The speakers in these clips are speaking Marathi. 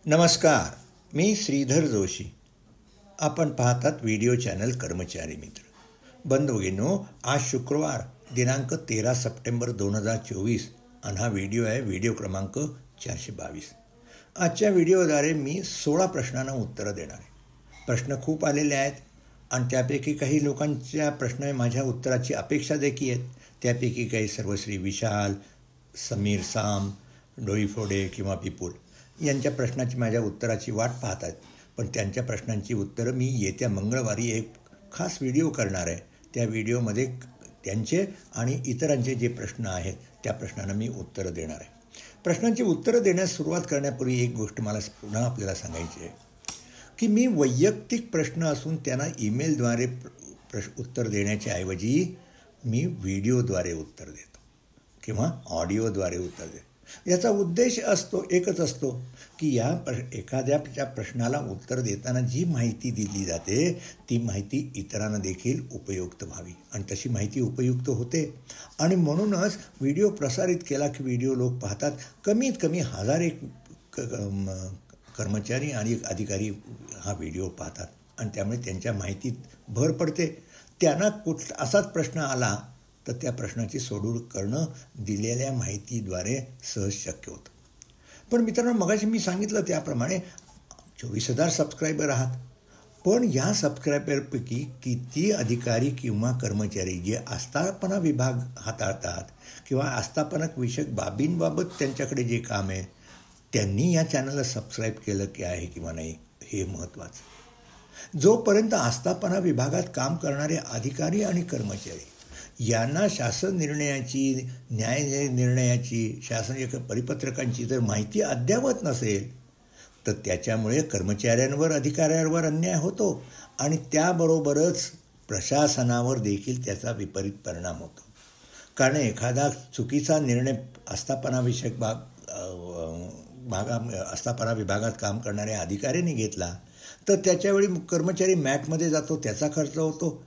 नमस्कार, मी श्रीधर जोशी. आपण पाहतात व्हिडिओ चॅनल कर्मचारी मित्र. बंधुभगिनींनो, आज शुक्रवार दिनांक 13 सप्टेंबर 2024 आणि हा व्हिडिओ आहे व्हिडिओ क्रमांक 422. आजच्या व्हिडिओद्वारे मी 16 प्रश्नांना उत्तरं देणार आहे. प्रश्न खूप आलेले आहेत आणि त्यापैकी काही लोकांच्या प्रश्न माझ्या उत्तराची अपेक्षा देखील आहेत. त्यापैकी काही सर्वश्री विशाल, समीर साम, डोईफोडे किंवा पिपुल यांच्या प्रश्नाची माझ्या उत्तराची वाट पाहत आहेत. पण त्यांच्या प्रश्नांची उत्तरं मी येत्या मंगळवारी एक खास व्हिडिओ करणार आहे. त्या व्हिडिओमध्ये त्यांचे आणि इतरांचे जे प्रश्न आहेत त्या प्रश्नांना मी उत्तरं देणार आहे. प्रश्नांची उत्तरं देण्यास सुरुवात करण्यापूर्वी एक गोष्ट मला पुन्हा आपल्याला सांगायची आहे की मी वैयक्तिक प्रश्न असून त्यांना ईमेलद्वारे उत्तर देण्याच्या ऐवजी मी व्हिडिओद्वारे उत्तर देतो किंवा ऑडिओद्वारे उत्तर देतो. याचा उद्देश एकच असतो की एखाद्याच्या प्रश्नाला उत्तर देताना जी माहिती दिली जाते ती माहिती इतरांना देखील उपयुक्त व्हावी आणि तशी माहिती उपयुक्त होते. आणि म्हणूनच व्हिडिओ प्रसारित केला की व्हिडिओ लोक पाहतात. कमीत कमी 1000 कर्मचारी आणि अधिकारी हा व्हिडिओ पाहतात आणि त्यामुळे त्यांच्या माहितीत भर पडते. त्यांना असाच प्रश्न आला तर त्या प्रश्नाची सोडवणूक करणं दिलेल्या माहितीद्वारे सहज शक्य होतं. पण मित्रांनो, मगाशी मी सांगितलं त्याप्रमाणे 24,000 सबस्क्रायबर आहात. पण या सबस्क्रायबरपैकी किती अधिकारी किंवा कर्मचारी जे आस्थापना विभाग हाताळतात किंवा आस्थापनक विषयक बाबींबाबत त्यांच्याकडे जे काम आहे त्यांनी या चॅनलला सबस्क्राईब केलं की आहे किंवा नाही हे महत्त्वाचं. जोपर्यंत आस्थापना विभागात काम करणारे अधिकारी आणि कर्मचारी यांना शासन निर्णयाची, न्याय निर्णयाची, शासन परिपत्रकांची जर माहिती अद्ययावत नसेल तर त्याच्यामुळे कर्मचाऱ्यांवर, अधिकाऱ्यांवर अन्याय होतो आणि त्याबरोबरच प्रशासनावर देखील त्याचा विपरीत परिणाम होतो. कारण एखादा चुकीचा निर्णय आस्थापनाविषयक आस्थापना विभागात काम करणाऱ्या अधिकाऱ्यांनी घेतला तर त्याच्यावेळी कर्मचारी मॅटमध्ये जातो, त्याचा खर्च होतो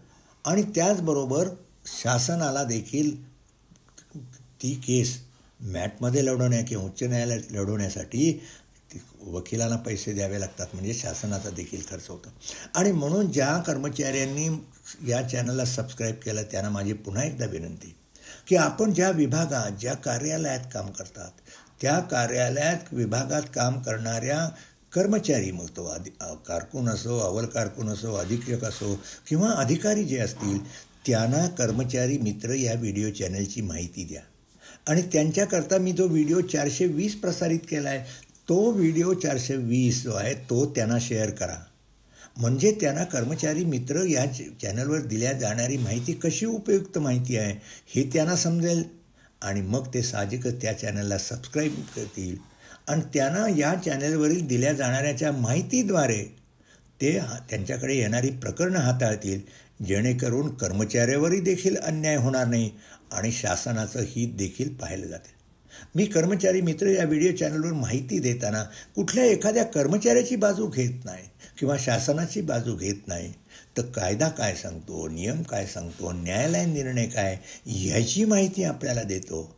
आणि त्याचबरोबर शासनाला देखील ती केस मॅटमध्ये लढवण्या किंवा उच्च न्यायालयात लढवण्यासाठी वकिलांना पैसे द्यावे लागतात, म्हणजे शासनाचा देखील खर्च होतो. आणि म्हणून ज्या कर्मचाऱ्यांनी या चॅनलला सबस्क्राईब केलं त्यांना माझी पुन्हा एकदा विनंती की आपण ज्या विभागात, ज्या कार्यालयात काम करतात त्या कार्यालयात, विभागात काम करणाऱ्या कर्मचारी, मग तो कारकून असो, अव्वल कारकून असो, अधीक्षक असो किंवा अधिकारी जे असतील त्यांना कर्मचारी मित्र या व्हिडिओ चॅनलची माहिती द्या. आणि त्यांच्याकरता मी जो व्हिडिओ 420 प्रसारित केला आहे तो व्हिडिओ 420 जो आहे तो त्यांना शेअर करा. म्हणजे त्यांना कर्मचारी मित्र या चॅनलवर दिल्या जाणारी माहिती कशी उपयुक्त माहिती आहे हे त्यांना समजेल आणि मग ते साहजिकच त्या चॅनलला सबस्क्राईब करतील आणि त्यांना या चॅनलवरील दिल्या जाणाऱ्याच्या माहितीद्वारे ते त्यांच्याकडे येणारी प्रकरणं हाताळतील, जेणेकरून कर्मचाऱ्यावरही देखील अन्याय होणार नाही आणि शासनाचं हित देखील पाहिलं जाते. मी कर्मचारी मित्र या व्हिडिओ चॅनलवर माहिती देताना कुठल्या एखाद्या कर्मचाऱ्याची बाजू घेत नाही किंवा शासनाची बाजू घेत नाही, तर कायदा काय सांगतो, नियम काय सांगतो, न्यायालयीन निर्णय काय ह्याची माहिती आपल्याला देतो.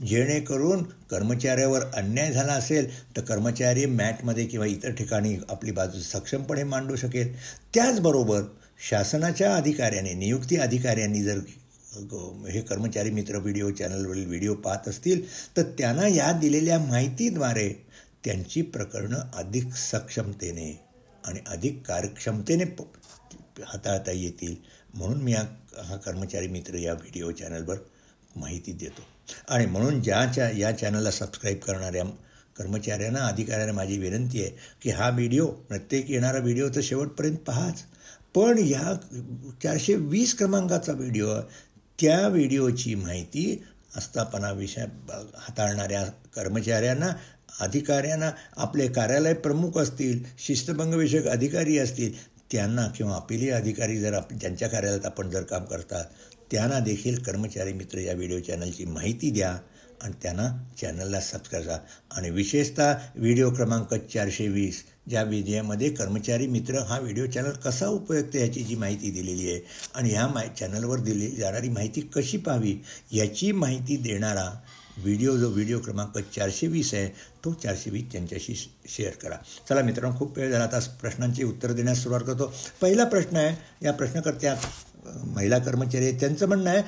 जेणेकरून कर्मचाऱ्यावर अन्याय झाला असेल तर कर्मचारी मॅटमध्ये किंवा इतर ठिकाणी आपली बाजू सक्षमपणे मांडू शकेल. त्याचबरोबर शासनाच्या अधिकाऱ्याने, नियुक्ती अधिकाऱ्यांनी जर हे कर्मचारी मित्र व्हिडिओ चॅनलवरील व्हिडिओ पाहत असतील तर त्यांना या दिलेल्या माहितीद्वारे त्यांची प्रकरणं अधिक सक्षमतेने आणि अधिक कार्यक्षमतेने हाताळता येतील. म्हणून मी हा कर्मचारी मित्र या व्हिडिओ चॅनलवर माहिती देतो. आणि म्हणून या चॅनलला सबस्क्राईब करणाऱ्या कर्मचाऱ्यांना, अधिकाऱ्यांना माझी विनंती आहे की हा व्हिडिओ, प्रत्येक येणारा व्हिडिओ तर शेवटपर्यंत पाहाच, पण ह्या 420 क्रमांकाचा व्हिडिओ, त्या व्हिडिओची माहिती आस्थापना विषय हाताळणाऱ्या कर्मचाऱ्यांना, अधिकाऱ्यांना, आपले कार्यालय प्रमुख असतील, शिस्तभंगविषयक अधिकारी असतील त्यांना किंवा अपिली अधिकारी जर ज्यांच्या कार्यालयात आपण जर काम करतात त्यांना देखील कर्मचारी मित्र या व्हिडिओ चॅनलची माहिती द्या आणि त्यांना चॅनलला सबस्क्राईब करा. आणि विशेषतः व्हिडिओ क्रमांक 420 ज्या व्हिडिओमध्ये कर्मचारी मित्र हा व्हिडिओ चॅनल कसा उपयुक्त याची जी माहिती दिलेली आहे आणि ह्या चॅनलवर दिली जाणारी माहिती कशी पाहावी याची माहिती देणारा व्हिडिओ क्रमांक 420 आहे तो 420 त्यांच्याशी शेअर करा. चला मित्रांनो, खूप वेळ झाला, आता प्रश्नांची उत्तरं देण्यास सुरुवात करतो. पहिला प्रश्न आहे, या प्रश्नकर्त्या महिला कर्मचारी आहेत, त्यांचं म्हणणं आहे,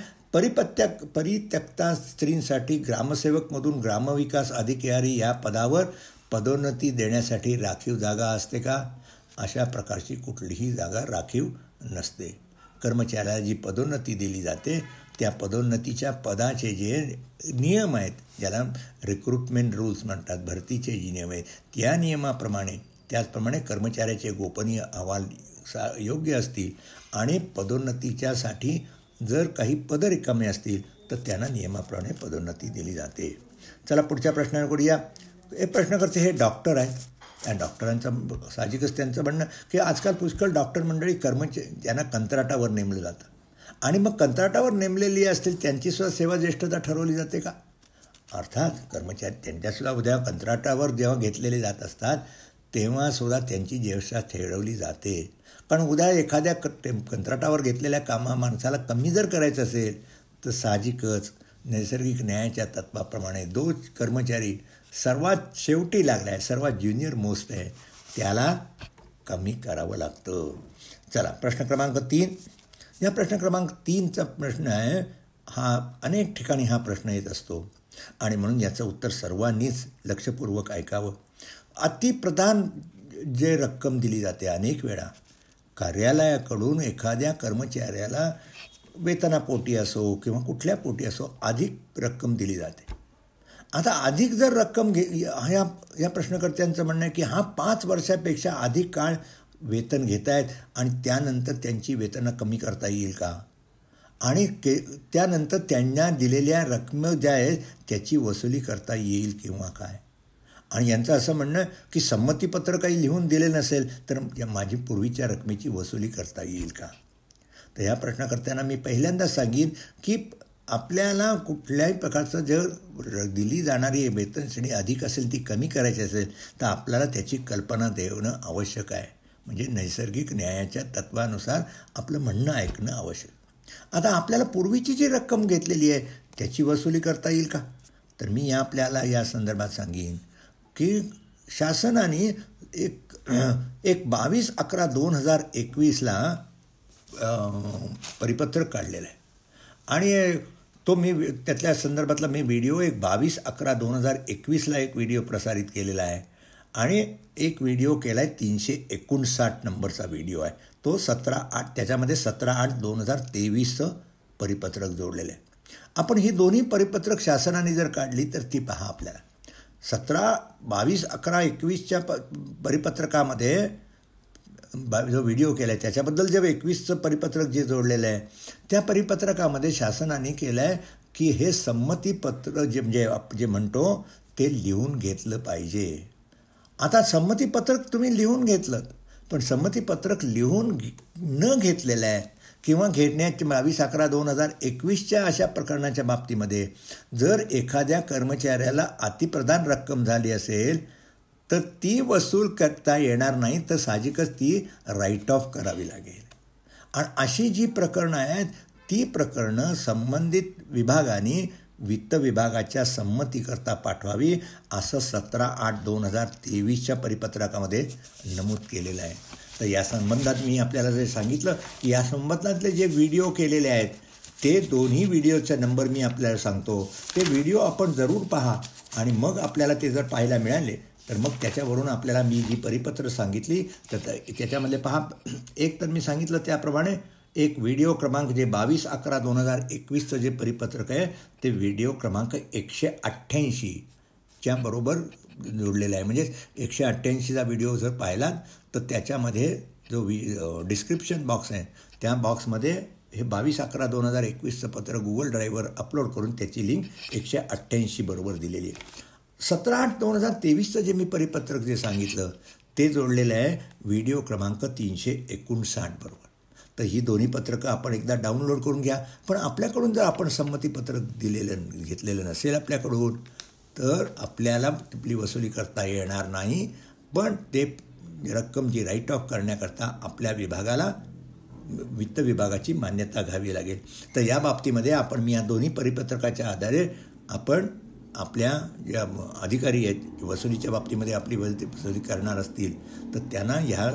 परित्यक्ता स्त्रींसाठी ग्रामसेवकमधून ग्रामविकास अधिकारी या पदावर पदोन्नती देण्यासाठी राखीव जागा असते का? अशा प्रकारची कुठलीही जागा राखीव नसते. कर्मचाऱ्याला जी पदोन्नती दिली जाते त्या पदोन्नतीच्या पदाचे जे नियम आहेत, ज्याला रिक्रुटमेंट रूल्स म्हणतात, भरतीचे जे नियम आहेत, त्या नियमाप्रमाणे त्याचप्रमाणे कर्मचाऱ्याचे गोपनीय अहवाल योग्य असतील आणि पदोन्नतीच्यासाठी जर काही पद रिकामे असतील तर त्यांना नियमाप्रमाणे पदोन्नती दिली जाते. चला पुढच्या प्रश्नाकडे या. हे प्रश्नकर्ते हे डॉक्टर आहेत. त्या डॉक्टरांचं साहजिकच त्यांचं म्हणणं की आजकाल पुष्कळ डॉक्टर मंडळी त्यांना कंत्राटावर नेमलं जातं आणि मग कंत्राटावर नेमलेली असतील त्यांचीसुद्धा सेवा ज्येष्ठता ठरवली जाते का? अर्थात कर्मचारी त्यांच्यासुद्धा उद्या कंत्राटावर जेव्हा घेतलेले जात असतात तेव्हासुद्धा त्यांची ज्येष्ठता ठरवली जाते. कारण उद्या एखाद्या कंत्राटावर घेतलेल्या माणसाला कमी जर करायचं असेल तर साहजिकच नैसर्गिक न्यायाच्या तत्वाप्रमाणे जो कर्मचारी सर्वात शेवटी लागला आहे, सर्वात ज्युनियर मोस्ट आहे, त्याला कमी करावं लागतं. चला प्रश्न क्रमांक 3. या प्रश्न क्रमांक 3चा प्रश्न आहे, हा अनेक ठिकाणी हा प्रश्न येत असतो आणि म्हणून याचं उत्तर सर्वांनीच लक्षपूर्वक ऐकावं. अतिप्रधान जे रक्कम दिली जाते, अनेक वेळा कार्यालयाकडून एखाद्या कर्मचाऱ्याला वेतनापोटी असो किंवा कुठल्या पोटी असो अधिक रक्कम दिली जाते. आता अधिक जर रक्कम या प्रश्नकर्त्यांचं म्हणणं आहे की 5 वर्षापेक्षा अधिक काळ वेतन घेत आहेत आणि त्यानंतर त्यांची वेतनं कमी करता येईल का? आणि त्यानंतर त्यांना दिलेल्या रक्कम ज्या आहेत त्याची वसुली करता येईल किंवा काय? आणि यांचं असं म्हणणं की संमतीपत्र काही लिहून दिले नसेल तर माझी पूर्वीच्या रकमेची वसुली करता येईल का? तर ह्या प्रश्नकर्त्यांना मी पहिल्यांदा सांगेन की आपल्याला कुठल्याही प्रकारचं जर दिली जाणारी वेतन श्रेणी अधिक असेल ती कमी करायची असेल तर आपल्याला त्याची कल्पना देणं आवश्यक आहे. म्हणजे नैसर्गिक न्यायाच्या तत्वानुसार आपलं म्हणणं ऐकणं आवश्यक. आता आपल्याला पूर्वीची जी रक्कम घेतलेली आहे त्याची वसुली करता येईल का? तर मी आपल्याला या संदर्भात सांगेन की शासनाने एक 22/11/2021 परिपत्रक काढलेलं आहे आणि तो मी त्यातल्या संदर्भातला व्हिडिओ 22/11/2021 एक व्हिडिओ प्रसारित केलेला आहे आणि एक व्हिडिओ केला आहे 359 नंबरचा व्हिडिओ आहे. तो 17/8 त्याच्यामध्ये 17/8/2023 परिपत्रक जोडलेलं आहे. आपण ही दोन्ही परिपत्रक शासनाने जर काढली तर ती पहा. आपल्याला 22/11/21 परिपत्रकामध्ये जो व्हिडिओ केला आहे त्याच्याबद्दल जे 21चं परिपत्रक जे जोडलेलं आहे त्या परिपत्रकामध्ये शासनाने केलं आहे की हे संमतीपत्र जे म्हणतो ते लिहून घेतलं पाहिजे. आता संमतीपत्रक तुम्ही लिहून घेतलं पण संमतीपत्रक लिहून न घेतलेलं आहे किंवा घेण्याच्या 22/11/2021 अशा प्रकरणाच्या बाबतीमध्ये जर एखाद्या कर्मचाऱ्याला अतिप्रधान रक्कम झाली असेल तर ती वसूल करता येणार नाही, तर साहजिकच ती राईट ऑफ करावी लागेल. आणि अशी जी प्रकरणं आहेत ती प्रकरणं संबंधित विभागाने वित्त विभागाच्या संमतीकरता पाठवावी असं 17/8/2023 परिपत्रकामध्ये नमूद केलेलं आहे. तर या संबंधात मी आपल्याला जे सांगितलं की या संबंधातले जे व्हिडिओ केलेले आहेत ते दोन्ही व्हिडिओचा नंबर मी आपल्याला सांगतो. ते व्हिडिओ आपण जरूर पहा आणि मग आपल्याला ते जर पाहायला मिळाले तर मग त्याच्यावरून आपल्याला मी जी परिपत्र सांगितली तर त्याच्यामध्ये पहा. एक तर मी सांगितलं त्याप्रमाणे एक व्हिडिओ क्रमांक जे 22/11/2021 जे परिपत्रक आहे ते व्हिडिओ क्रमांक 188 बरोबर जोडलेला आहे. म्हणजे 188चा व्हिडिओ जर पाहिलात तर त्याच्यामध्ये जो डिस्क्रिप्शन बॉक्स आहे त्या बॉक्समध्ये हे 22/11/2021 पत्र गुगल ड्राईव्हवर अपलोड करून त्याची लिंक 188 बरोबर दिलेली आहे. 17/8/2023 जे मी परिपत्रक जे सांगितलं ते जोडलेलं आहे व्हिडिओ क्रमांक 359 बरोबर. तर ही दोन्ही पत्रकं आपण एकदा डाउनलोड करून घ्या. पण आपल्याकडून जर आपण संमतीपत्रक घेतलेलं नसेल आपल्याकडून तर आपल्याला आपली वसुली करता येणार नाही. पण ते रक्कम जी राईट ऑफ करण्याकरता आपल्या विभागाला वित्त विभागाची मान्यता घ्यावी लागेल. तर या बाबतीमध्ये आपण मी या दोन्ही परिपत्रकाच्या आधारे आपण आपल्या ज्या अधिकारी आहेत वसुलीच्या बाबतीमध्ये आपली वसुली करणार असतील तर त्यांना ह्या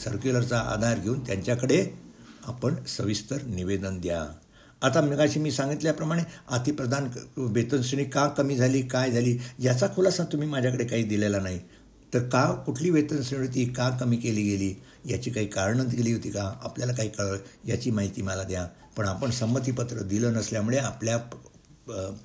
सर्क्युलरचा आधार घेऊन त्यांच्याकडे आपण सविस्तर निवेदन द्या. आता मगाशी मी सांगितल्याप्रमाणे अतिप्रधान वेतनश्रेणी का कमी झाली, काय झाली, याचा खुलासा तुम्ही माझ्याकडे काही दिलेला नाही. तर का कुठली वेतनश्रेणी होती, का कमी केली गेली, याची काही कारणं दिली होती का, आपल्याला काही कळलं याची माहिती मला द्या. पण आपण संमतीपत्र दिलं नसल्यामुळे आपल्या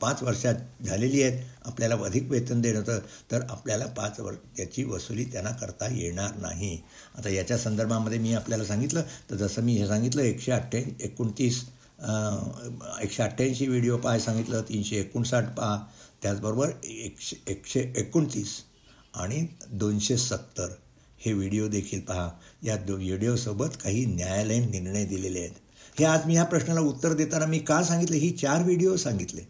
5 वर्षात झालेली आहेत, आपल्याला अधिक वेतन देणं होतं तर आपल्याला 5 वर्ष याची वसुली त्यांना करता येणार नाही. आता याच्या संदर्भामध्ये मी आपल्याला सांगितलं तर जसं मी हे सांगितलं 188 व्हिडिओ पाहाय सांगितलं, 359 पहा, त्याचबरोबर 129 आणि 270 हे व्हिडिओ देखील पहा. या व्हिडिओसोबत काही न्यायालयीन निर्णय दिलेले आहेत. हे आज मी ह्या प्रश्नाला उत्तर देताना मी का सांगितलं, ही 4 व्हिडिओ सांगितले.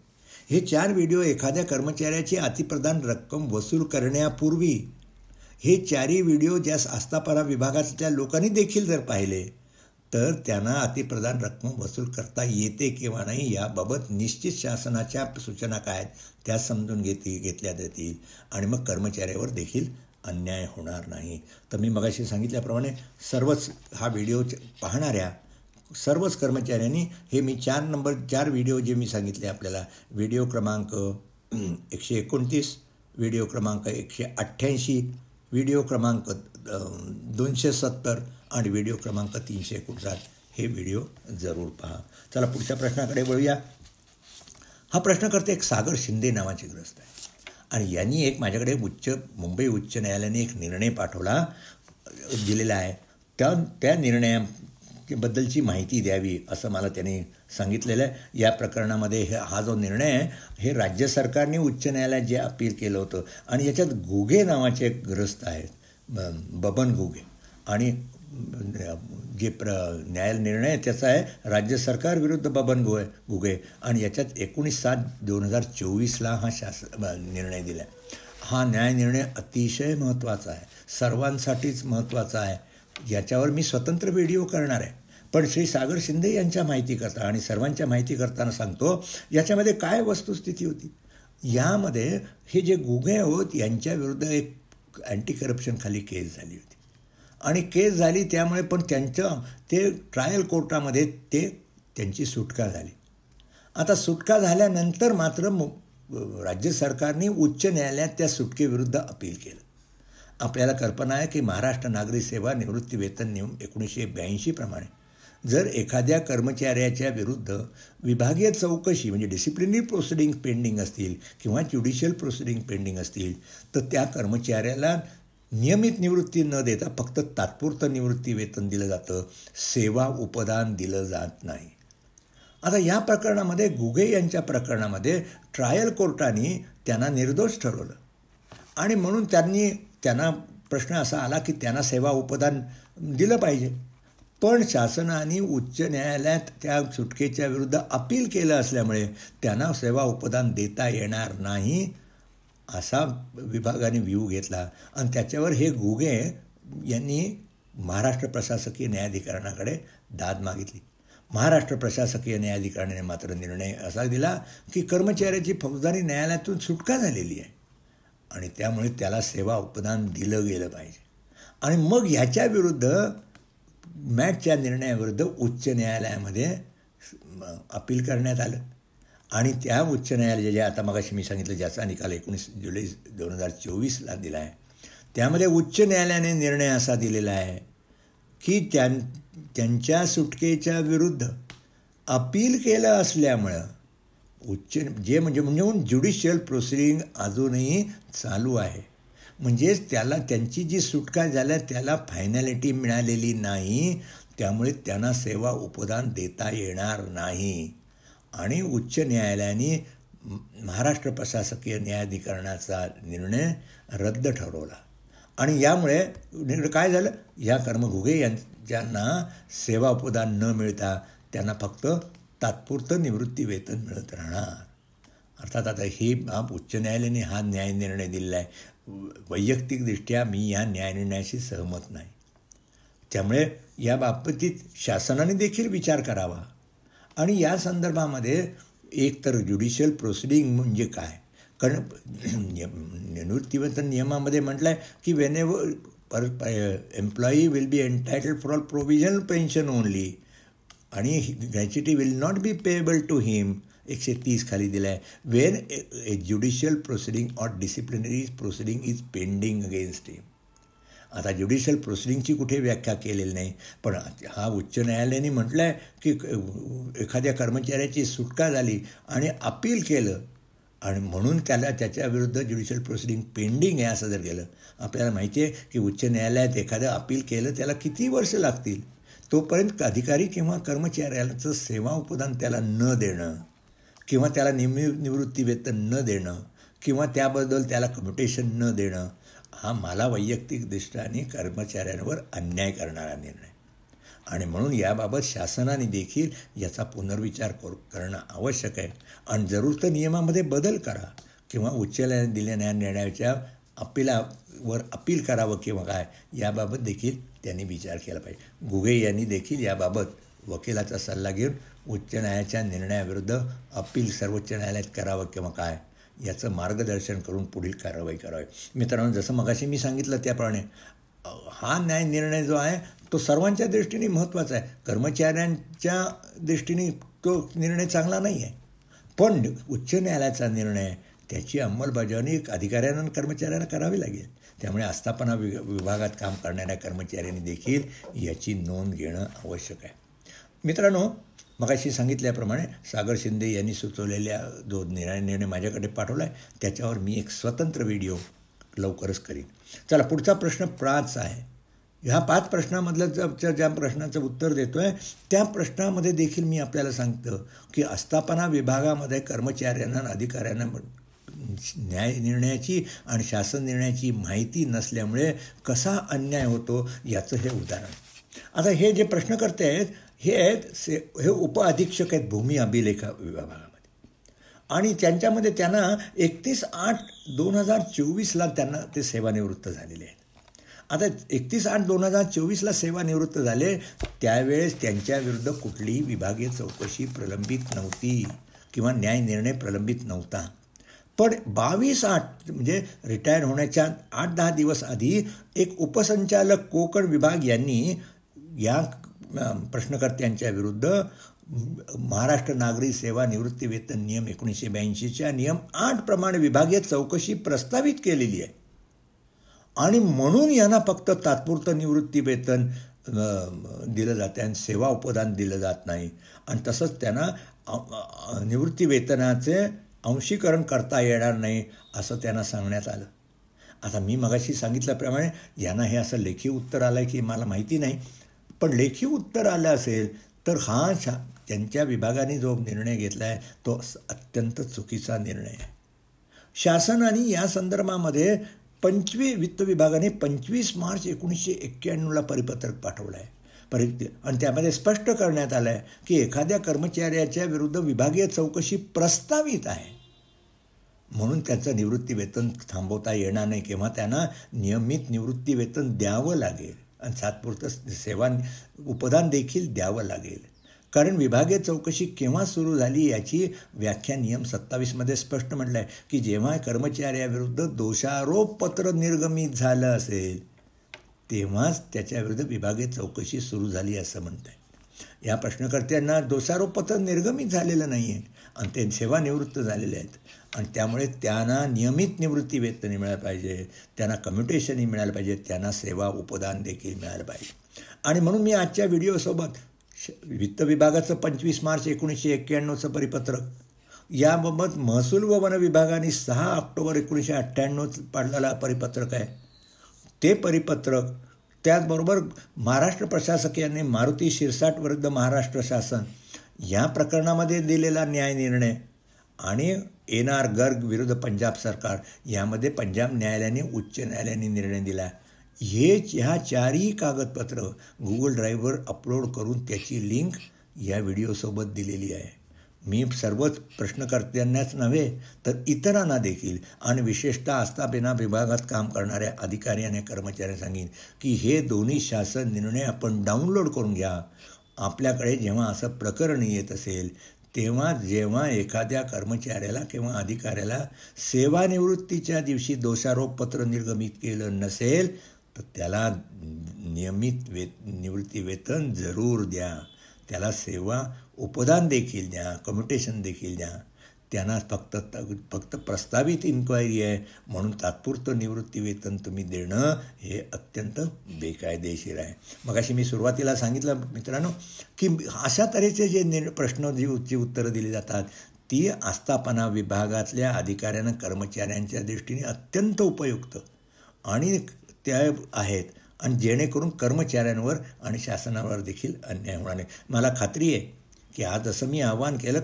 हे 4 व्हिडिओ एखाद्या कर्मचाऱ्याची अतिप्रधान रक्कम वसूल करण्यापूर्वी हे 4ही व्हिडिओ ज्या आस्थापना विभागातल्या लोकांनी देखील जर पाहिले तर त्यांना अतिप्रधान रक्कम वसूल करता येते किंवा नाही याबाबत निश्चित शासनाच्या सूचना काय आहेत त्या समजून घेतल्या जातील आणि मग कर्मचाऱ्यावर देखील अन्याय होणार नाही. तर मी मगाशी सांगितल्याप्रमाणे सर्वच हा व्हिडिओ पाहणाऱ्या सर्वच कर्मचाऱ्यांनी हे मी 4 व्हिडिओ जे मी सांगितले आपल्याला, व्हिडिओ क्रमांक 129, व्हिडिओ क्रमांक 188, व्हिडिओ क्रमांक 270 आणि व्हिडिओ क्रमांक 359 हे व्हिडिओ जरूर पहा. चला पुढच्या प्रश्नाकडे वळूया. हा प्रश्नकर्ते एक सागर शिंदे नावाचे ग्रस्त आहे आणि यांनी एक माझ्याकडे मुंबई उच्च न्यायालयाने एक निर्णय दिलेला आहे. त्या निर्णयाबद्दलची माहिती द्यावी असं मला त्यांनी सांगितलेलं आहे. या प्रकरणामध्ये हा जो निर्णय आहे हे राज्य सरकारने उच्च न्यायालयात जे अपील केलं होतं आणि याच्यात घुगे नावाचे एक ग्रस्त आहेत, बबन घुगे, आणि जे निर्णय त्याचा आहे राज्य सरकार विरुद्ध बबन घुगे आणि याच्यात 19/7/2024 हा निर्णय दिला आहे. हा निर्णय अतिशय महत्त्वाचा आहे, सर्वांसाठीच महत्त्वाचा आहे. याच्यावर मी स्वतंत्र व्हिडिओ करणार आहे. पण श्री सागर शिंदे यांच्या माहिती करता आणि सर्वांच्या माहिती करताना सांगतो याच्यामध्ये काय वस्तुस्थिती होती. यामध्ये हे जे घुगे होत यांच्या विरुद्ध एक अँटी करप्शन खाली केस झाली होती आणि केस झाली त्यामुळे पण ते ट्रायल कोर्टामध्ये त्यांची सुटका झाली. आता सुटका झाल्यानंतर मात्र राज्य सरकारने उच्च न्यायालयात त्या सुटकेविरुद्ध अपील केलं. आपल्याला कल्पना आहे की महाराष्ट्र नागरी सेवा निवृत्ती वेतन नियम 1982 प्रमाणे जर एखाद्या कर्मचाऱ्याच्या विरुद्ध विभागीय चौकशी म्हणजे डिसिप्लिनरी प्रोसिडिंग पेंडिंग असतील किंवा ज्युडिशियल प्रोसिडिंग पेंडिंग असतील तर त्या कर्मचाऱ्याला नियमित निवृत्ती न देता फक्त तात्पुरतं निवृत्ती वेतन दिलं जातं, सेवा उपदान दिलं जात नाही. आता या प्रकरणामध्ये घुगे यांच्या प्रकरणामध्ये ट्रायल कोर्टाने त्यांना निर्दोष ठरवलं आणि म्हणून त्यांना प्रश्न असा आला की त्यांना सेवा उपदान दिलं पाहिजे. पण शासनाने उच्च न्यायालयात त्या सुटकेच्या विरुद्ध अपील केलं असल्यामुळे त्यांना सेवा उपदान देता येणार नाही असा विभागाने व्ह्यू घेतला आणि त्याच्यावर हे घुगे यांनी महाराष्ट्र प्रशासकीय न्यायाधिकरणाकडे दाद मागितली. महाराष्ट्र प्रशासकीय न्यायाधिकरणाने मात्र निर्णय असा दिला की कर्मचाऱ्याची फौजदारी न्यायालयातून सुटका झालेली आहे आणि त्यामुळे त्याला सेवा उपदान दिलं गेलं पाहिजे. आणि मग ह्याच्याविरुद्ध मॅटच्या निर्णयाविरुद्ध उच्च न्यायालयामध्ये अपील करण्यात आलं आणि त्या उच्च न्यायालय जे आता मगाशी मी सांगितलं ज्याचा निकाल 19 जुलै 2024 दिला आहे त्यामध्ये उच्च न्यायालयाने निर्णय असा दिलेला आहे की त्यांच्या सुटकेच्या विरुद्ध अपील केलं असल्यामुळं म्हणजे ज्युडिशियल प्रोसिडिंग अजूनही चालू आहे. म्हणजेच त्यांची जी सुटका झाल्या त्याला फायनॅलिटी मिळालेली नाही, त्यामुळे त्यांना सेवा उपदान देता येणार नाही आणि उच्च न्यायालयाने महाराष्ट्र प्रशासकीय न्यायाधिकरणाचा निर्णय रद्द ठरवला आणि यामुळे काय झालं, या घुगे यांना सेवा उपदान न मिळता त्यांना फक्त तात्पुरतं निवृत्ती वेतन मिळत राहणार. अर्थात आता उच्च न्यायालयाने हा निर्णय दिलेला आहे. वैयक्तिकदृष्ट्या मी या न्यायनिर्णयाशी सहमत नाही. त्यामुळे या बाबतीत शासनाने देखील विचार करावा आणि या संदर्भामध्ये एक तर ज्युडिशियल प्रोसिडिंग म्हणजे काय कारण निवृत्तीवेतन नियमामध्ये म्हटलं आहे की employee will be entitled for all provisional pension only आणि gratuity will not be payable to him 130 खाली दिला आहे when a judicial proceeding or disciplinary proceeding is pending against him. आता ज्युडिशियल प्रोसिडिंगची कुठे व्याख्या केलेली नाही, पण हा उच्च न्यायालयाने म्हटलं आहे की एखाद्या कर्मचाऱ्याची सुटका झाली आणि अपील केलं आणि म्हणून त्याच्याविरुद्ध ज्युडिशियल प्रोसिडिंग पेंडिंग आहे असं जर केलं, आपल्याला माहिती आहे की उच्च न्यायालयात एखादं अपील केलं त्याला किती वर्ष लागतील. तोपर्यंत अधिकारी किंवा कर्मचाऱ्याचं सेवा उपदान त्याला न देणं किंवा त्याला निवृत्ती वेतन न देणं किंवा त्याबद्दल त्याला कम्युटेशन न देणं हा मला वैयक्तिक दृष्टीने कर्मचाऱ्यांवर अन्याय करणारा निर्णय आणि म्हणून याबाबत शासनाने देखील याचा पुनर्विचार करणं आवश्यक आहे आणि जरूर तर नियमामध्ये बदल करा किंवा उच्च न्यायालयाने दिलेल्या निर्णयाच्या अपीलावर अपील करावं किंवा काय याबाबत देखील त्यांनी विचार केला पाहिजे. घुगे यांनी देखील याबाबत वकिलाचा सल्ला घेऊन उच्च न्यायालयाच्या निर्णयाविरुद्ध अपील सर्वोच्च न्यायालयात करावं किंवा काय याचं मार्गदर्शन करून पुढील कारवाई करावी. मित्रांनो, जसं मगाशी मी सांगितलं त्याप्रमाणे हा न्याय निर्णय जो आहे तो सर्वांच्या दृष्टीने महत्त्वाचा आहे. कर्मचाऱ्यांच्या दृष्टीने तो निर्णय चांगला नाही आहे, पण उच्च न्यायालयाचा निर्णय त्याची अंमलबजावणी अधिकाऱ्यांना आणि कर्मचाऱ्यांना करावी लागेल. त्यामुळे आस्थापना विभागात काम करणाऱ्या कर्मचाऱ्यांनी देखील याची नोंद घेणं आवश्यक आहे. मित्रांनो, मगाशी सांगितल्याप्रमाणे सागर शिंदे यांनी सुचवलेल्या जो निर्णय माझ्याकडे पाठवला आहे त्याच्यावर मी एक स्वतंत्र व्हिडिओ लवकरच करीन. चला, पुढचा प्रश्न 5 आहे. ह्या 5 प्रश्नामधलं ज्या प्रश्नाचं उत्तर देतो आहे त्या प्रश्नामध्ये देखील मी आपल्याला सांगतो की आस्थापना विभागामध्ये कर्मचाऱ्यांना आणि अधिकाऱ्यांना न्याय निर्णयाची आणि शासन निर्णयाची माहिती नसल्यामुळे कसा अन्याय होतो याचं हे उदाहरण. आता हे जे प्रश्नकर्ते आहेत हे उपअधीक्षक आहेत भूमी अभिलेख विभागामध्ये आणि त्यांना 31/8/2024 त्यांना ते सेवानिवृत्त झालेले आहेत. आता 31/8/2024 सेवानिवृत्त झाले त्यावेळेस त्यांच्याविरुद्ध कुठलीही विभागीय चौकशी प्रलंबित नव्हती किंवा न्याय निर्णय प्रलंबित नव्हता. पण 22/8 म्हणजे रिटायर होण्याच्या 8-10 दिवस आधी एक उपसंचालक कोकण विभाग यांनी या प्रश्नकर्त्यांच्या विरुद्ध महाराष्ट्र नागरी सेवा निवृत्ती वेतन नियम 1982च्या नियम 8 प्रमाणे विभागीय चौकशी प्रस्तावित केलेली आहे आणि म्हणून यांना फक्त तात्पुरतं निवृत्ती वेतन दिलं जाते आणि सेवा उपदान दिलं जात नाही आणि तसंच त्यांना निवृत्ती वेतनाचे अंशीकरण करता येणार नाही असं त्यांना सांगण्यात आलं. आता मी मगाशी सांगितल्याप्रमाणे यांना हे असं लेखी उत्तर आलं आहे की मला माहिती नाही, पण लेखी उत्तर आलं असेल तर हा त्यांच्या विभागाने जो निर्णय घेतला आहे तो अत्यंत चुकीचा निर्णय आहे. शासनाने या संदर्भामध्ये वित्त विभागाने 25 मार्च 1991 परिपत्रक पाठवलं आहे आणि त्यामध्ये स्पष्ट करण्यात आलं आहे की एखाद्या कर्मचाऱ्याच्या विरुद्ध विभागीय चौकशी प्रस्तावित आहे म्हणून त्याचं निवृत्ती वेतन थांबवता येणार नाही किंवा त्यांना नियमित निवृत्ती वेतन द्यावं लागेल आणि तात्पुरतं सेवा उपदान देखील द्यावं लागेल. कारण विभागीय चौकशी केव्हा सुरू झाली याची व्याख्या नियम 27 स्पष्ट म्हटलं आहे की जेव्हा कर्मचाऱ्याविरुद्ध दोषारोपपत्र निर्गमित झालं असेल तेव्हाच त्याच्याविरुद्ध विभागीय चौकशी सुरू झाली असं म्हणतं आहे. या प्रश्नकर्त्यांना दोषारोपपत्र निर्गमित झालेलं नाही आहे आणि ते सेवानिवृत्त झालेले आहेत आणि त्यामुळे त्यांना नियमित निवृत्ती वेतन मिळालं पाहिजे, त्यांना कम्युटेशनही मिळालं पाहिजे, त्यांना सेवा उपदान देखील मिळालं पाहिजे. आणि म्हणून मी आजच्या व्हिडिओसोबत वित्त विभागाचं 25 मार्च 1991 परिपत्रक याबाबत महसूल व वन विभागाने 6 ऑक्टोबर 1998 पाडलेला परिपत्रक आहे ते परिपत्रक, त्याचबरोबर महाराष्ट्र प्रशासकीयांनी मारुती शिरसाट विरुद्ध महाराष्ट्र शासन या प्रकरणामध्ये दिलेला न्याय निर्णय आणि NR गर्ग विरुद्ध पंजाब सरकार यामध्ये पंजाब न्यायालयाने उच्च न्यायालयाने निर्णय दिला. ह्या 4ही कागदपत्र गुगल ड्राईव्हवर अपलोड करून त्याची लिंक या व्हिडिओसोबत दिलेली आहे. मी सर्वच प्रश्नकर्त्यांनाच नव्हे तर इतरांना देखील आणि विशेषतः आस्थापना विभागात काम करणाऱ्या अधिकारी आणि कर्मचाऱ्यांना सांगेन की हे दोन्ही शासन निर्णय आपण डाउनलोड करून घ्या. आपल्याकडे जेव्हा असं प्रकरण येत असेल तेव्हा जेव्हा एखाद्या कर्मचाऱ्याला किंवा अधिकाऱ्याला सेवानिवृत्तीच्या दिवशी दोषारोपपत्र निर्गमित केलं नसेल तर त्याला नियमित निवृत्ती वेतन जरूर द्या. त्याला सेवा उपदान देखील द्या, कम्युटेशन देखील द्या. त्यांना फक्त प्रस्तावित इन्क्वायरी आहे म्हणून तात्पुरतं निवृत्ती वेतन तुम्ही देणं हे अत्यंत बेकायदेशीर आहे. मगाशी मी सुरुवातीला सांगितलं मित्रांनो की अशा तऱ्हेचे जे प्रश्न जी उत्तरं दिली जातात ती आस्थापना विभागातल्या अधिकाऱ्यांना कर्मचाऱ्यांच्या दृष्टीने अत्यंत उपयुक्त आणि त्या आहेत आणि जेणेकरून कर्मचाऱ्यांवर आणि शासनावर देखील अन्याय होणार नाही. मला खात्री आहे की आज असं मी आवाहन केलं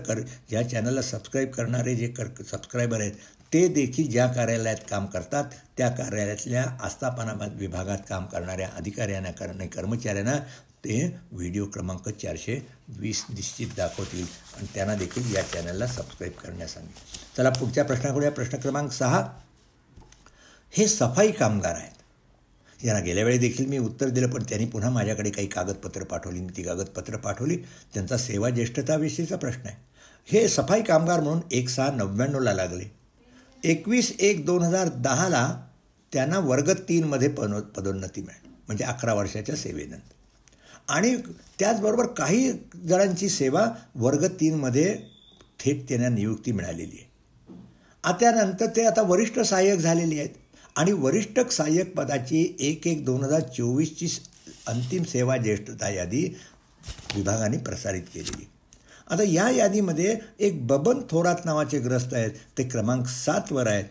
ज्या चॅनलला सबस्क्राईब करणारे जे सबस्क्रायबर आहेत ते देखील ज्या कार्यालयात काम करतात त्या कार्यालयातल्या आस्थापना विभागात काम करणाऱ्या अधिकाऱ्यांना कर्मचाऱ्यांना ते व्हिडिओ क्रमांक 420 निश्चित दाखवतील आणि त्यांना देखील या चॅनलला सबस्क्राईब करण्यास सांगेल. चला पुढच्या प्रश्नाकडे. प्रश्न क्रमांक 6. हे सफाई कामगार आहेत. यांना गेल्या वेळी देखील मी उत्तर दिलं पण त्यांनी पुन्हा माझ्याकडे काही कागदपत्रं पाठवली. मी ती कागदपत्रं पाठवली. त्यांचा सेवा ज्येष्ठताविषयीचा प्रश्न आहे. हे सफाई कामगार म्हणून 1/6/99ला लागले. 21/1/2010ला त्यांना वर्ग 3मध्ये पदोन्नती मिळाली म्हणजे 11 वर्षाच्या सेवेनंतर. आणि त्याचबरोबर काही जणांची सेवा वर्ग 3मध्ये थेट त्यांना नियुक्ती मिळालेली आहे. त्यानंतर ते आता वरिष्ठ सहाय्यक झालेली आहेत आणि वरिष्ठ सहाय्यक पदाची 1/1/2024ची अंतिम सेवा ज्येष्ठता यादी विभागाने प्रसारित केलेली. आता या यादीमध्ये एक बबन थोरात नावाचे ग्रस्त आहेत. ते क्रमांक 7वर आहेत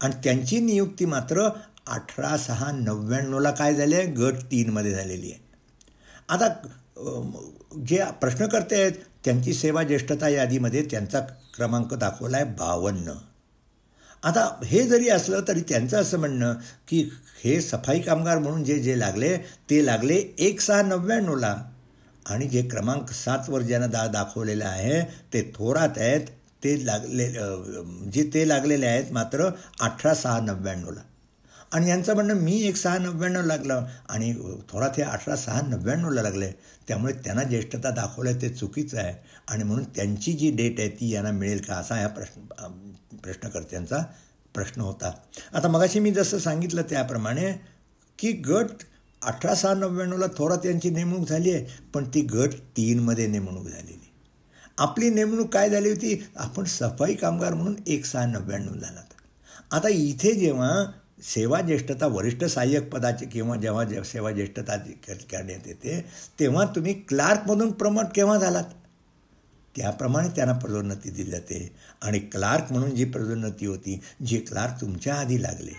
आणि त्यांची नियुक्ती मात्र 18/6/99ला काय झाली आहे गट 3मध्ये झालेली आहे. आता जे प्रश्नकर्ते आहेत त्यांची सेवा ज्येष्ठता यादीमध्ये त्यांचा क्रमांक दाखवला आहे 52. आता हे जरी असलं तरी त्यांचं असं म्हणणं की हे सफाई कामगार म्हणून जे लागले ते लागले 1/6/99ला आणि जे क्रमांक 7वर ज्यांना दाखवलेलं आहे ते थोरात आहेत ते लागलेले आहेत मात्र 18/6/99ला. आणि यांचं म्हणणं मी 1/6/99 लागलं आणि थोरात हे 18/6/99ला लागले. त्यामुळे त्यांना ज्येष्ठता दाखवलं ते चुकीचं आहे आणि म्हणून त्यांची जी डेट आहे ती यांना मिळेल का असा ह्या प्रश्नकर्त्यांचा प्रश्न होता. आता मगाशी मी जसं सांगितलं त्याप्रमाणे की गट 18/6/99ला थोरात यांची नेमणूक झाली आहे पण ती गट 3मध्ये नेमणूक झालेली. आपली नेमणूक काय झाली होती आपण सफाई कामगार म्हणून 1/6/99 झाला. आता इथे जेव्हा सेवा ज्येष्ठता वरिष्ठ सहाय्यक पदाचे किंवा जेव्हा सेवा ज्येष्ठता करण्यात येते तेव्हा तुम्ही क्लार्कमधून प्रमोट केव्हा झालात त्याप्रमाणे त्यांना पदोन्नती दिली जाते. आणि क्लार्क म्हणून जी पदोन्नती होती जे क्लार्क तुमच्या आधी लागले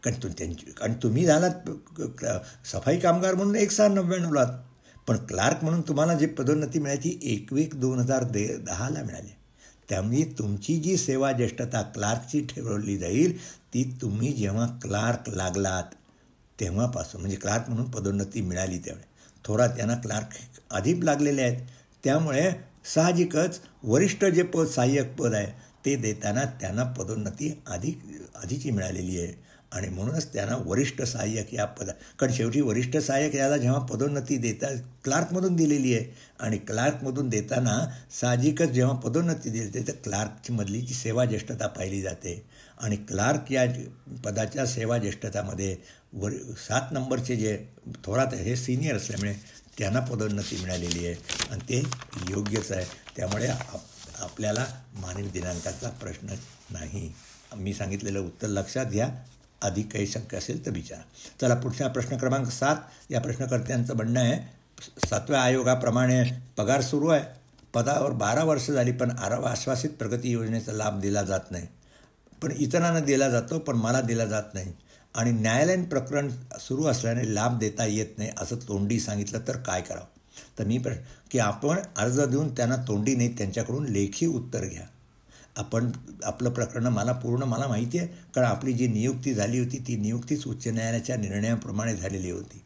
कारण तुम्ही झालात सफाई कामगार म्हणून 1/6/99ला पण क्लार्क म्हणून तुम्हाला जी पदोन्नती मिळाली 1/1/2010ला मिळाली. त्यामुळे तुमची जी सेवा ज्येष्ठता क्लार्कची ठरवली जाईल ती तुम्ही जेव्हा क्लार्क लागलात तेव्हापासून म्हणजे क्लार्क म्हणून पदोन्नती मिळाली त्यावेळी. थोरात यांना क्लार्क आधी लागलेले आहेत त्यामुळे साहजिकच वरिष्ठ जे सहाय्यक पद आहे ते देताना त्यांना पदोन्नती आधीची मिळालेली आहे आणि म्हणूनच त्यांना वरिष्ठ सहाय्यक या कारण शेवटी वरिष्ठ सहाय्यक याला जेव्हा पदोन्नती देतात क्लार्कमधून दिलेली आहे आणि क्लार्कमधून देताना साहजिकच जेव्हा पदोन्नती दिली जाते तर क्लार्कची मधली जी सेवा ज्येष्ठता पाहिली जाते आणि क्लार्क या पदाच्या सेवा ज्येष्ठतामध्ये 7 नंबरचे जे थोरात हे सिनियर असल्यामुळे त्यांना पदोन्नती मिळालेली आहे आणि ते योग्यच आहे. त्यामुळे आपल्याला मानवी दिनांकाचा प्रश्न नाही. मी सांगितलेलं उत्तर लक्षात घ्या. अधिक काही शंका असेल तर विचारा. चला पुढचा प्रश्न क्रमांक 7. या प्रश्नकर्त्यांचं म्हणणं आहे 7व्या आयोगाप्रमाणे पगार सुरू आहे. पदावर 12 वर्ष झाली पण आश्वासित प्रगती योजनेचा लाभ दिला जात नाही. पण इतरांना दिला जातो पण मला दिला जात नाही आणि न्यायालयीन प्रकरण सुरू असल्याने लाभ देता येत नाही असं तोंडी सांगितलं तर काय करावं. तर मी की आपण अर्ज देऊन त्यांना तोंडी नाही त्यांच्याकडून लेखी उत्तर घ्या. आपण आपलं प्रकरण मला माहिती आहे कारण आपली जी नियुक्ती झाली होती ती नियुक्तीच उच्च न्यायालयाच्या निर्णयाप्रमाणे झालेली होती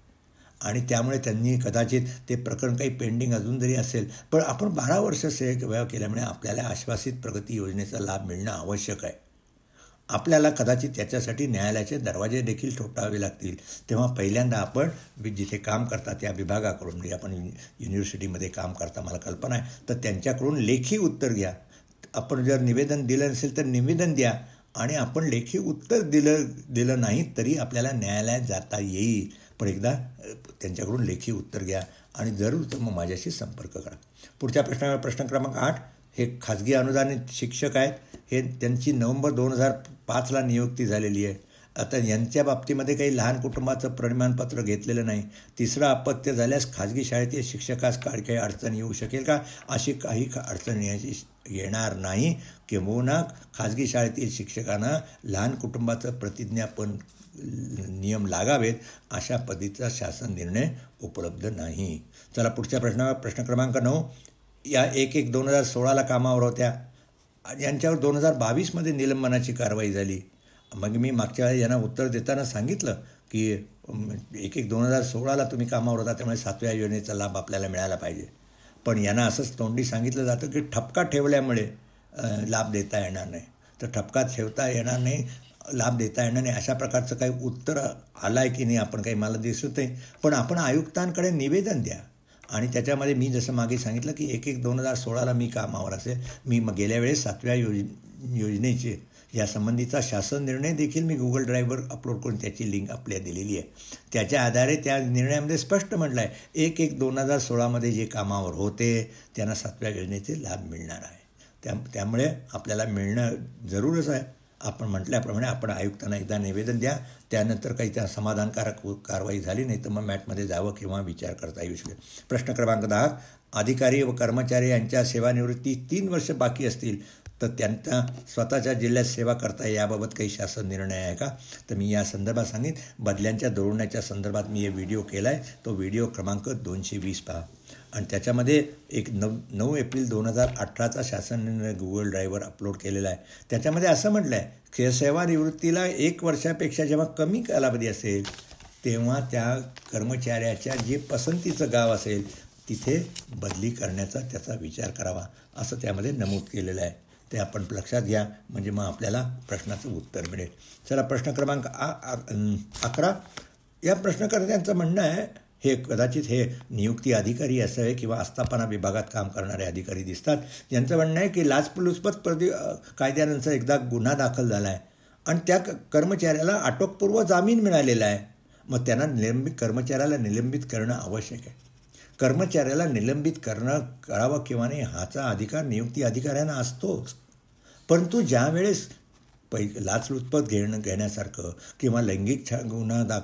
आणि त्यामुळे त्यांनी कदाचित ते प्रकरण काही पेंडिंग अजून जरी असेल पण आपण 12 वर्ष सेवा केल्यामुळे आपल्याला आश्वासित प्रगती योजनेचा लाभ मिळणं आवश्यक आहे आपल्याला कदाचित त्याच्यासाठी न्यायालयाचे दरवाजे देखील ठोठावे लागतील. तेव्हा पहिल्यांदा आपण जिथे काम करता त्या विभागाकडून, म्हणजे आपण युनिव्हर्सिटीमध्ये काम करता मला कल्पना आहे, तर त्यांच्याकडून लेखी उत्तर घ्या. आपण जर निवेदन दिलं नसेल तर निवेदन द्या, आणि आपण लेखी उत्तर दिलं नाही तरी आपल्याला न्यायालयात जाता येईल. पण एकदा त्यांच्याकडून लेखी उत्तर घ्या आणि जरूर तर मग माझ्याशी संपर्क करा. पुढच्या प्रश्न क्रमांक 8. हे खाजगी अनुदानित शिक्षक आहेत. हे त्यांची नोव्हेंबर 2005ला नियुक्ती झालेली आहे. आता यांच्या बाबतीमध्ये काही लहान कुटुंबाचं प्रमाणपत्र घेतलेलं नाही. तिसरं अपत्य झाल्यास खाजगी शाळेतील शिक्षकास काही अडचण येऊ शकेल का? अशी काही अडचण येणार नाही. किंबहुना खाजगी शाळेतील शिक्षकांना लहान कुटुंबाचं प्रतिज्ञापन नियम लागावेत अशा पद्धतीचा शासन निर्णय उपलब्ध नाही. चला पुढच्या प्रश्न क्रमांक 9. या 1/1/2016ला कामावर होत्या. यांच्यावर 2022मध्ये निलंबनाची कारवाई झाली. मग मी मागच्या वेळी यांना उत्तर देताना सांगितलं की 1/1/2016ला तुम्ही कामावर होता, त्यामुळे 7व्या योजनेचा लाभ आपल्याला मिळाला पाहिजे. पण यांना असंच तोंडी सांगितलं जातं की ठपका ठेवल्यामुळे लाभ देता येणार नाही. तर ठपका ठेवता येणार नाही, लाभ देता येणार नाही, अशा प्रकारचं काही उत्तर आलं आहे की नाही आपण काही मला दिसत नाही. पण आपण आयुक्तांकडे निवेदन द्या. आणि त्याच्यामध्ये मी जसं मागे सांगितलं की 1/1/2016ला मी कामावर असेल. मी गेल्या वेळेस 7व्या योजनेचे यासंबंधीचा शासन निर्णय देखील मी गुगल ड्राईव्हवर अपलोड करून त्याची लिंक आपल्याला दिलेली आहे. त्याच्या आधारे त्या निर्णयामध्ये स्पष्ट म्हटलं आहे 1/1/2016मध्ये जे कामावर होते त्यांना 7व्या योजनेचे लाभ मिळणार आहे. त्यामुळे आपल्याला मिळणं जरूरच आहे. आपण म्हटल्याप्रमाणे आपण आयुक्तांना एकदा निवेदन द्या. त्यानंतर काही त्या समाधानकारक कारवाई झाली नाही तर मग मॅटमध्ये जावं किंवा विचार करता येऊ शकेल. प्रश्न क्रमांक 10. अधिकारी व कर्मचारी यांच्या सेवानिवृत्ती 3 वर्ष बाकी असतील तर त्यांना स्वतःच्या जिल्ह्यात सेवा करता याबाबत काही शासन निर्णय आहे का? तर मी या संदर्भात सांगेन. बदल्यांच्या दौडण्याच्या संदर्भात मी हे व्हिडिओ केला आहे. तो व्हिडिओ क्रमांक 220 पहा. आणि त्याच्यामध्ये एक 9 एप्रिल 2018चा शासन निर्णय गुगल ड्राईव्हवर अपलोड केलेला आहे. त्याच्यामध्ये असं म्हटलं आहे की सेवानिवृत्तीला 1 वर्षापेक्षा जेव्हा कमी कालावधी असेल तेव्हा त्या कर्मचाऱ्याच्या जे पसंतीचं गाव असेल तिथे बदली करण्याचा त्याचा विचार करावा असं त्यामध्ये नमूद केलेलं आहे. ते आपण लक्षात घ्या, म्हणजे मग आपल्याला प्रश्नाचं उत्तर मिळेल. चला प्रश्न क्रमांक 11. या प्रश्नकर्त्यांचं म्हणणं आहे, हे कदाचित हे नियुक्ती अधिकारी असावे किंवा आस्थापना विभागात काम करणारे अधिकारी दिसतात. यांचं म्हणणं आहे की लाचलुचपत कायद्यानुसार एकदा गुन्हा दाखल झाला आहे आणि त्या कर्मचाऱ्याला अटकपूर्व जामीन मिळालेला आहे. मग त्यांना कर्मचाऱ्याला निलंबित करणं आवश्यक आहे. कर्मचाऱ्याला निलंबित करावं किंवा नाही हाचा अधिकार नियुक्ती अधिकाऱ्यांना असतोच. परंतु ज्या वेळेस लाचलुचपत घेण्यासारखं किंवा लैंगिक गुन्हा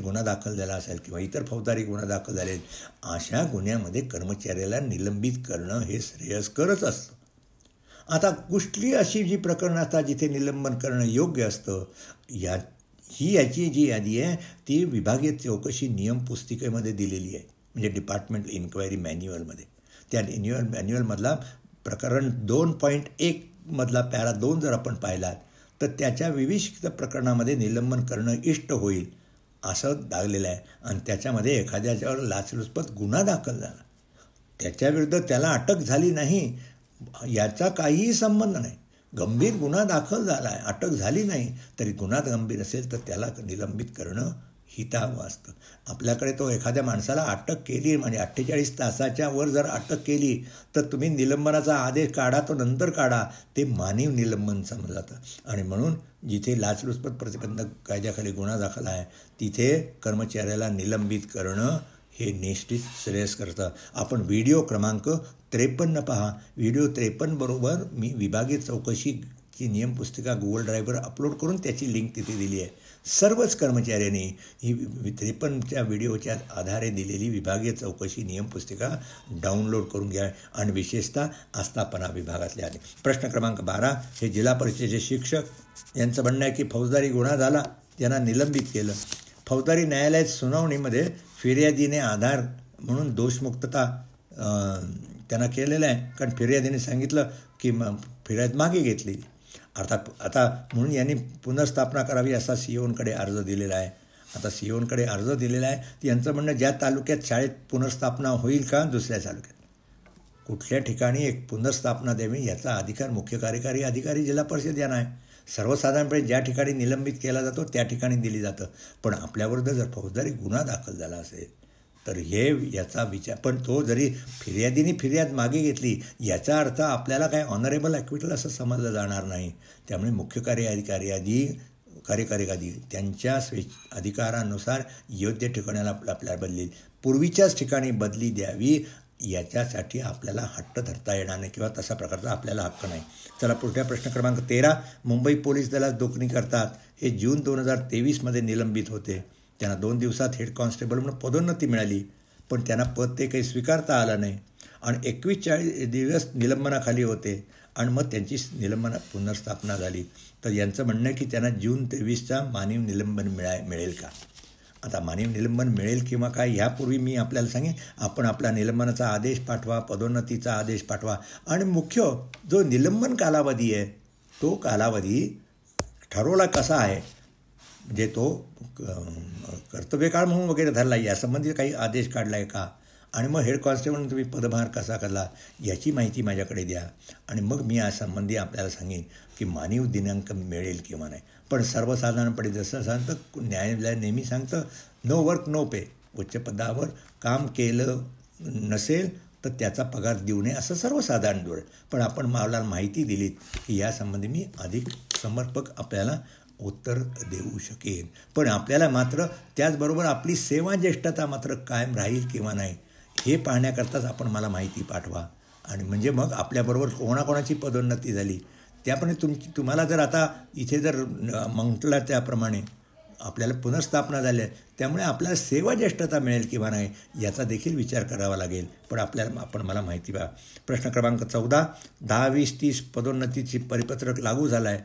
गुन्हा दाखल झाला असेल किंवा इतर फौजदारी गुन्हा दाखल झाले, अशा गुन्ह्यामध्ये कर्मचाऱ्याला निलंबित करणं हे श्रेयस्करच असतं. आता कुठली अशी जी प्रकरणं असतात जिथे निलंबन करणं योग्य असतं, याची जी यादी आहे ती विभागीय चौकशी नियम पुस्तिकेमध्ये दिलेली आहे, म्हणजे डिपार्टमेंट इन्क्वायरी मॅन्युअलमध्ये. त्या मॅन्युअलमधला प्रकरण 2.1 मधला पॅरा 2 जर आपण पाहिलात तर त्याच्या विशिष्ट प्रकरणामध्ये निलंबन करणं इष्ट होईल असं दाखलेलं आहे. आणि त्याच्यामध्ये एखाद्याच्यावर लाचलुचपत गुन्हा दाखल झाला, त्याच्याविरुद्ध त्याला अटक झाली नाही याचा काहीही संबंध नाही. गंभीर गुन्हा दाखल झाला आहे, अटक झाली नाही तरी गुन्हा गंभीर असेल तर त्याला निलंबित करणं हितावं असतं. आपल्याकडे तो एखाद्या माणसाला अटक केली म्हणजे 48 तासाच्या वर जर अटक केली तर तुम्ही निलंबनाचा आदेश काढा, तो नंतर काढा, ते मानवी निलंबन समजलं जातं. आणि म्हणून जिथे लाचलुचपत प्रतिबंधक कायद्याखाली गुन्हा दाखल आहे तिथे कर्मचाऱ्याला निलंबित करणं हे निश्चित श्रेयस्कर करतं. आपण व्हिडिओ क्रमांक 53 पहा. व्हिडिओ 53 बरोबर मी विभागीय चौकशीची नियमपुस्तिका गुगल ड्राईव्हवर अपलोड करून त्याची लिंक तिथे दिली आहे. सर्वच कर्मचाऱ्यांनी ही 53च्या व्हिडिओच्या आधारे दिलेली विभागीय चौकशी नियमपुस्तिका डाउनलोड करून घ्या आणि विशेषतः आस्थापना विभागातल्या आले. प्रश्न क्रमांक 12. हे जिल्हा परिषदेचे शिक्षक यांचं म्हणणं आहे की फौजदारी गुन्हा झाला, त्यांना निलंबित केलं. फौजदारी न्यायालयात सुनावणीमध्ये फिर्यादीने आधार म्हणून दोषमुक्तता त्यांना केलेलं आहे, कारण फिर्यादीने सांगितलं की फिर्याद मागे घेतली. अर्थात आता म्हणून यांनी पुनर्स्थापना करावी असा COंकडे अर्ज दिलेला आहे. आता COंकडे अर्ज दिलेला आहे. यांचं म्हणणं ज्या तालुक्यात शाळेत पुनर्स्थापना होईल का दुसऱ्या तालुक्यात कुठल्या ठिकाणी एक पुनर्स्थापना द्यावी याचा अधिकार मुख्य कार्यकारी अधिकारी जिल्हा परिषद यांना आहे. सर्वसाधारणपणे ज्या ठिकाणी निलंबित केला जातो त्या ठिकाणी दिली जातं. पण आपल्याविरुद्ध जर फौजदारी गुन्हा दाखल झाला असेल तर याचा विचार, पण तो जरी फिर्यादीने फिर्याद मागे घेतली याचा अर्थ आपल्याला काय ऑनरेबल ॲक्विटल असं समजलं जाणार नाही. त्यामुळे मुख्य कार्यकारी अधिकारी त्यांच्या अधिकारानुसार योग्य ठिकाणाला आपल्याला बदली, पूर्वीच्याच ठिकाणी बदली द्यावी याच्यासाठी आपल्याला हट्ट धरता येणार नाही किंवा तसा प्रकारचा आपल्याला हक्क नाही. चला पुढच्या प्रश्न क्रमांक 13. मुंबई पोलीस दलात नोकरी करतात. हे जून 2023 निलंबित होते. त्यांना 2 दिवसात हेड कॉन्स्टेबल म्हणून पदोन्नती मिळाली, पण त्यांना पद ते काही स्वीकारता आलं नाही आणि 21-40 दिवस निलंबनाखाली होते आणि मग त्यांची पुनर्स्थापना झाली. तर यांचं म्हणणं आहे की त्यांना जून 23 मानवी निलंबन मिळेल का? आता मानवी निलंबन मिळेल किंवा काय ह्यापूर्वी मी आपल्याला सांगेन, आपण आपला निलंबनाचा आदेश पाठवा, पदोन्नतीचा आदेश पाठवा आणि मुख्य जो निलंबन कालावधी आहे तो कालावधी ठरवला कसा आहे, म्हणजे तो कर्तव्यकाळ म्हणून वगैरे धरला, यासंबंधी काही आदेश काढला आहे का, आणि मग हेड कॉन्स्टेबल तुम्ही पदभार कसा करला याची माहिती माझ्याकडे द्या आणि मग मी यासंबंधी आपल्याला सांगेन की मानवी दिनांक मिळेल किंवा नाही. पण सर्वसाधारणपणे जसं सांगतं न्यायालय नेहमी सांगतं नो वर्क नो पे, उच्च पदावर काम केलं नसेल तर त्याचा पगार देऊ नये असं सर्वसाधारण धोरण. पण आपण मला माहिती दिलीत की यासंबंधी मी अधिक समर्पक आपल्याला उत्तर देऊ शकेन. पण आपल्याला मात्र त्याचबरोबर आपली सेवा ज्येष्ठता मात्र कायम राहील किंवा नाही हे पाहण्याकरताच आपण मला माहिती पाठवा. आणि म्हणजे मग आपल्याबरोबर कोणाकोणाची पदोन्नती झाली त्याप्रमाणे तुम्हाला जर आता इथे जर म्हटलं त्याप्रमाणे आपल्याला पुनर्स्थापना झाली आहे, त्यामुळे आपल्याला सेवा ज्येष्ठता मिळेल किंवा नाही याचा देखील विचार करावा लागेल. पण आपण मला माहिती द्या. प्रश्न क्रमांक 14. 10, 20, 30 पदोन्नतीची परिपत्रक लागू झालं आहे,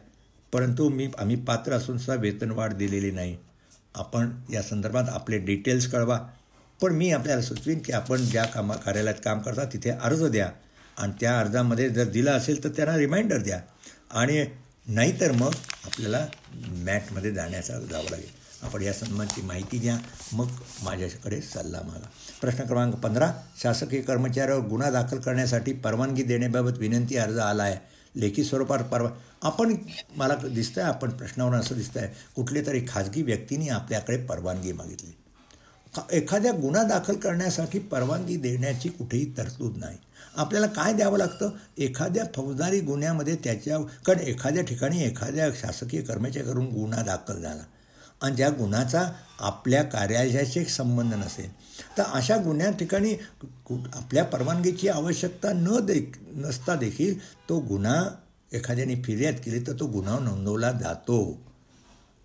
परंतु आम्ही पात्र असून सुद्धा वेतनवाढ दिलेली नाही. आपण या संदर्भात आपले डिटेल्स कळवा. पण मी आपल्याला सुचवीन की आपण ज्या कार्यालयात काम करता तिथे अर्ज द्या आणि त्या अर्जामध्ये जर दिला असेल तर त्यांना रिमाइंडर द्या आणि नाहीतर मग आपल्याला मॅटमध्ये जावं लागेल. आपण या संबंधीची माहिती द्या, मग माझ्याकडे सल्ला मागा. प्रश्न क्रमांक 15. शासकीय कर्मचाऱ्यावर गुन्हा दाखल करण्यासाठी परवानगी देण्याबाबत विनंती अर्ज आला आहे. लेखी स्वरूपात आपण मला दिसतं आहे, आपण प्रश्नावरून असं दिसतं आहे कुठले तरी खाजगी व्यक्तीने आपल्याकडे परवानगी मागितली. एखाद्या गुन्हा दाखल करण्यासाठी परवानगी देण्याची कुठेही तरतूद नाही. आपल्याला काय द्यावं लागतं, एखाद्या फौजदारी गुन्ह्यामध्ये कारण एखाद्या ठिकाणी एखाद्या शासकीय कर्मचाऱ्याकडून गुन्हा दाखल झाला आणि ज्या गुन्ह्याचा आपल्या कार्यालयाशी संबंध नसेल तर अशा गुन्ह्या ठिकाणी आपल्या परवानगीची आवश्यकता नसता देखील तो गुन्हा एखाद्याने फिर्याद केली तर तो गुन्हा नोंदवला जातो.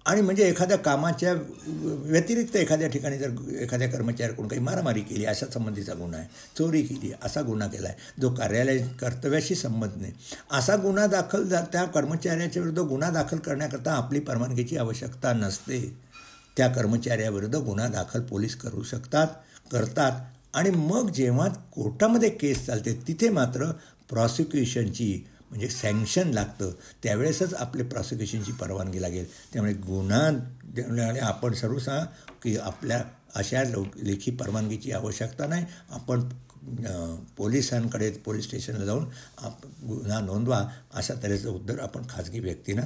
आणि म्हणजे एखाद्या कामाच्या व्यतिरिक्त एखाद्या ठिकाणी जर एखाद्या कर्मचाऱ्याकडून काही मारामारी केली अशा संबंधीचा गुन्हा आहे, चोरी केली असा गुन्हा केला आहे जो कार्यालय कर्तव्याशी संबंध नाही, असा गुन्हा दाखल त्या कर्मचाऱ्याच्या विरुद्ध गुन्हा दाखल करण्याकरता आपली परवानगीची आवश्यकता नसते. त्या कर्मचाऱ्याविरुद्ध गुन्हा दाखल पोलीस करतात आणि मग जेव्हा कोर्टामध्ये केस चालते तिथे मात्र प्रॉसिक्युशनची म्हणजे सँक्शन लागतं, त्यावेळेसच आपले प्रॉसिक्युशनची परवानगी लागेल. त्यामुळे गुन्हा आपण सर्व की आपल्या अशा लेखी परवानगीची आवश्यकता नाही. आपण पोलिसांकडे पोलीस स्टेशनला जाऊन गुन्हा नोंदवा अशा तऱ्हेचं उत्तर आपण खाजगी व्यक्तींना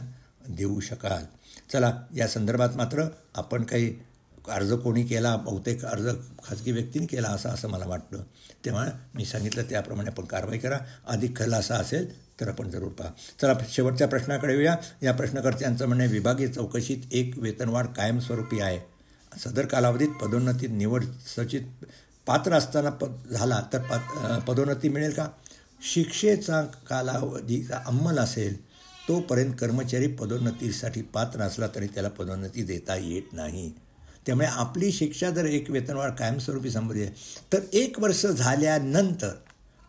देऊ शकाल. चला, या संदर्भात मात्र आपण काही अर्ज कोणी केला, बहुतेक अर्ज खाजगी व्यक्तीने केला असं मला वाटतं. तेव्हा मी सांगितलं त्याप्रमाणे आपण कारवाई करा. अधिक खुलासा असेल तर आपण जरूर पहा. चला शेवटच्या प्रश्नाकडे येऊया. या प्रश्नकर्त्यांचं म्हणणे विभागीय चौकशीत एक वेतनवाढ कायमस्वरूपी आहे. सदर कालावधीत पदोन्नतीत निवड सचित पात्र असताना झाला तर पदोन्नती मिळेल का? शिक्षेचा कालावधीचा अंमल असेल तोपर्यंत कर्मचारी पदोन्नतीसाठी पात्र असला तरी त्याला पदोन्नती देता येत नाही. त्यामुळे आपली शिक्षा जर एक वेतनवाढ कायमस्वरूपी संबंधित आहे तर 1 वर्ष झाल्यानंतर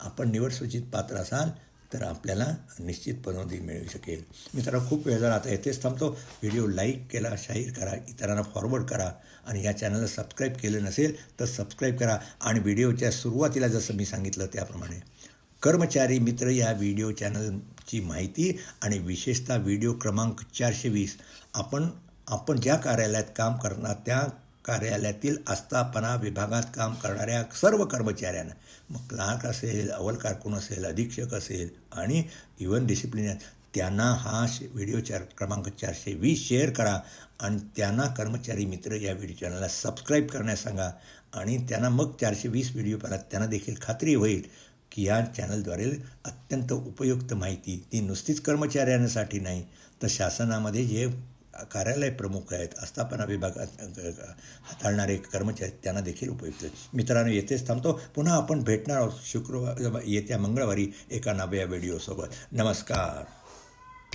आपण निवड सूचित पात्र असाल तर आपल्याला निश्चित पदोन्नती मिळू शकेल. मित्रांनो, खूप वेळ झाला, आता येथेच थांबतो. व्हिडिओ लाईक केला, शेअर करा, इतरांना फॉरवर्ड करा आणि या चॅनलला सबस्क्राईब केलं नसेल तर सबस्क्राईब करा. आणि व्हिडिओच्या सुरुवातीला जसं मी सांगितलं त्याप्रमाणे कर्मचारी मित्र या व्हिडिओ चॅनलची माहिती आणि विशेषतः व्हिडिओ क्रमांक 420 आपण ज्या कार्यालयात काम करणार त्या कार्यालयातील आस्थापना विभागात काम करणाऱ्या सर्व कर्मचाऱ्यांना, मग क्लार्क असेल, अव्वल कारकून असेल, अधीक्षक असेल आणि इव्हन डिसिप्लिनर त्यांना हा व्हिडिओ क्रमांक 420 शेअर करा आणि त्यांना कर्मचारी मित्र या व्हिडिओ चॅनलला सबस्क्राईब करण्यास सांगा आणि त्यांना मग 420 व्हिडिओ पाहिला त्यांना देखील खात्री होईल की या चॅनलद्वारे अत्यंत उपयुक्त माहिती ती नुसतीच कर्मचाऱ्यांसाठी नाही तर शासनामध्ये जे कार्यालय प्रमुख आहेत आस्थापना विभागात हाताळणारे कर्मचारी त्यांना देखील उपयुक्त आहेत. मित्रांनो, येथेच थांबतो. पुन्हा आपण भेटणार आहोत येत्या मंगळवारी एका नव्या व्हिडिओसोबत. नमस्कार.